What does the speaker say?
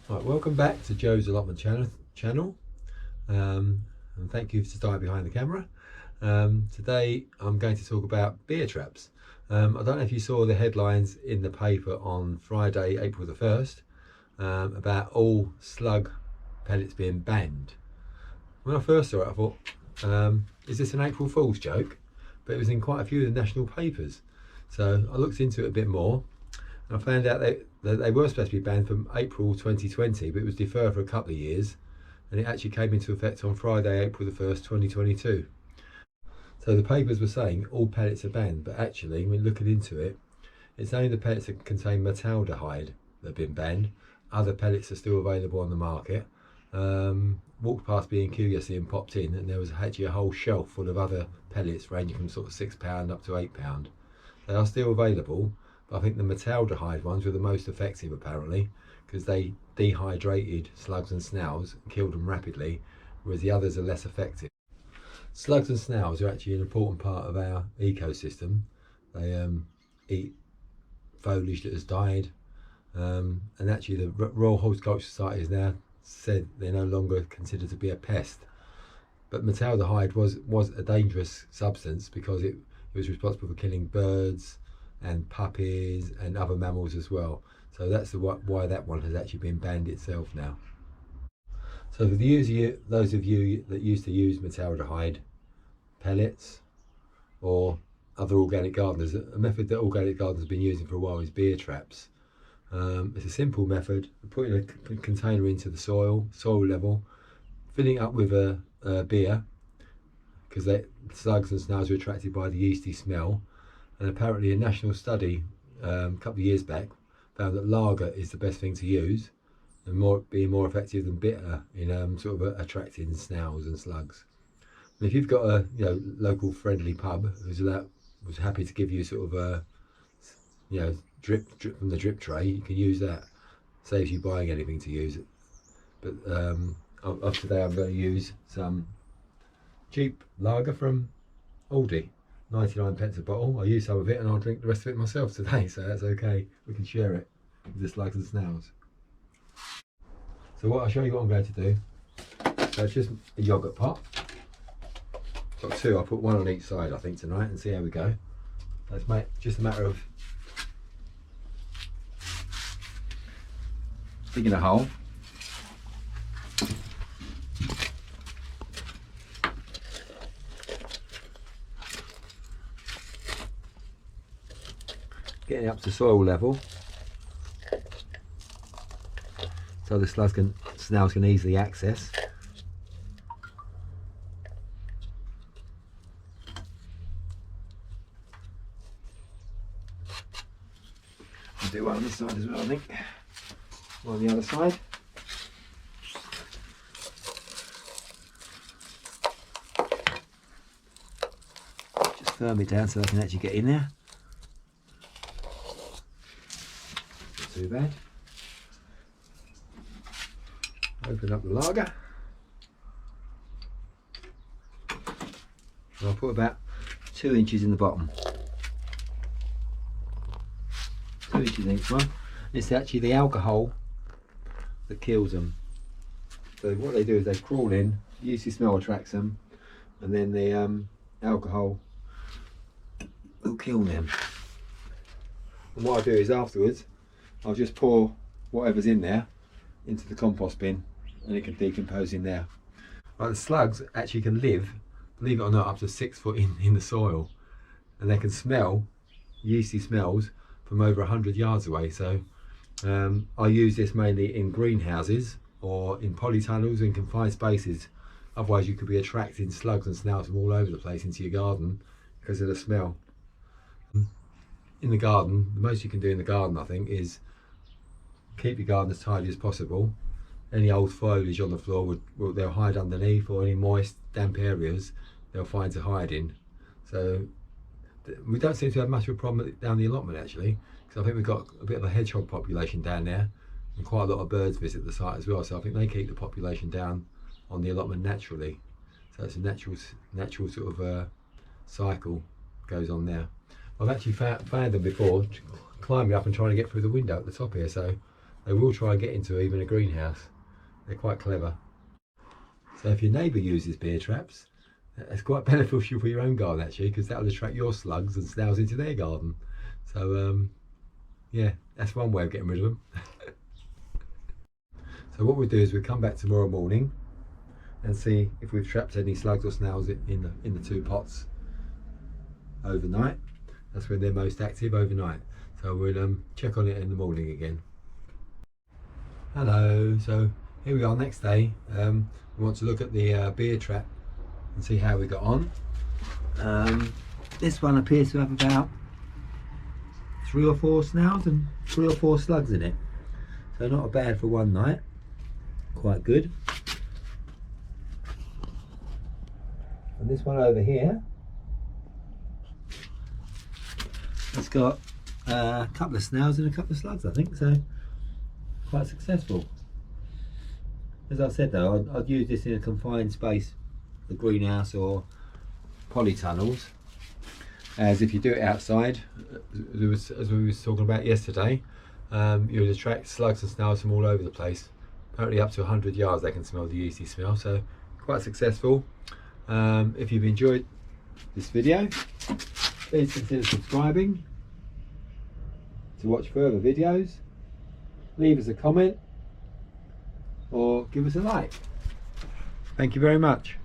Right, welcome back to Joe's Allotment channel, and thank you for starting behind the camera. Today I'm going to talk about beer traps. I don't know if you saw the headlines in the paper on Friday, April the 1st, about all slug pellets being banned. When I first saw it, I thought, is this an April Fool's joke? But it was in quite a few of the national papers. So I looked into it a bit more, and I found out that they were supposed to be banned from April 2020, but it was deferred for a couple of years, and it actually came into effect on Friday, April the 1st, 2022. So the papers were saying all pellets are banned, but actually, when looking into it, it's only the pellets that contain metaldehyde that have been banned. Other pellets are still available on the market. Walked past B&Q yesterday and popped in, and there was actually a whole shelf full of other pellets ranging from sort of £6 up to £8. They are still available, but I think the metaldehyde ones were the most effective apparently, because they dehydrated slugs and snails and killed them rapidly, whereas the others are less effective. Slugs and snails are actually an important part of our ecosystem. They eat foliage that has died, and actually the Royal Horticultural Society has now said they're no longer considered to be a pest. But metaldehyde was a dangerous substance because it was responsible for killing birds and puppies and other mammals as well. So that's why that one has actually been banned itself now. So for those of you that used to use metaldehyde pellets or other organic gardeners, a method that organic gardeners have been using for a while is beer traps. It's a simple method of putting a container into the soil level, filling it up with a beer, because slugs and snails are attracted by the yeasty smell. And apparently a national study a couple of years back found that lager is the best thing to use, and being more effective than bitter in sort of attracting snails and slugs. And if you've got a local friendly pub who's happy to give you sort of a drip from the drip tray, you can use that. Saves you buying anything to use it. But today I'm going to use some cheap lager from Aldi, 99p a bottle. I'll use some of it and I'll drink the rest of it myself today, so that's okay. We can share it with the slugs and snails. So I'll show you what I'm going to do. So it's just a yoghurt pot. Got two. I'll put one on each side I think tonight and see how we go. So it's just a matter of digging a hole, getting it up to soil level so the snails can easily access. I'll do one on this side as well, I think. One on the other side. Just firm it down so I can actually get in there. Not too bad. Open up the lager. And I'll put about 2 inches in the bottom. 2 inches in each one. It's actually the alcohol that kills them. So what they do is they crawl in, yeasty smell attracts them, and then the alcohol will kill them. And what I do is afterwards I'll just pour whatever's in there into the compost bin and it can decompose in there. Right, the slugs actually can live, believe it or not, up to 6 foot in the soil, and they can smell yeasty smells from over 100 yards away. So I use this mainly in greenhouses or in polytunnels in confined spaces. Otherwise you could be attracting slugs and snails from all over the place into your garden because of the smell. In the garden, the most you can do in the garden I think is keep your garden as tidy as possible. Any old foliage on the floor they'll hide underneath, or any moist damp areas they'll find to hide in. So we don't seem to have much of a problem down the allotment actually, because I think we've got a bit of a hedgehog population down there, and quite a lot of birds visit the site as well, so I think they keep the population down on the allotment naturally. So it's a natural sort of cycle goes on there. I've actually found them before climbing up and trying to get through the window at the top here, so they will try and get into even a greenhouse. They're quite clever. So if your neighbour uses beer traps, it's quite beneficial for your own garden actually, because that will attract your slugs and snails into their garden. So yeah, that's one way of getting rid of them. So what we'll do is we'll come back tomorrow morning and see if we've trapped any slugs or snails in the 2 pots overnight. That's when they're most active, overnight. So we'll check on it in the morning again. Hello, so here we are next day. We want to look at the beer trap and see how we got on. This one appears to have about 3 or 4 snails and 3 or 4 slugs in it. So not bad for one night, quite good. And this one over here, it's got a couple of snails and a couple of slugs, I think, so quite successful. As I said though, I'd use this in a confined space, the greenhouse or polytunnels, as if you do it outside, as we were talking about yesterday, you would attract slugs and snails from all over the place. Apparently up to 100 yards they can smell the yeasty smell, so quite successful. If you've enjoyed this video, please consider subscribing to watch further videos. Leave us a comment or give us a like. Thank you very much.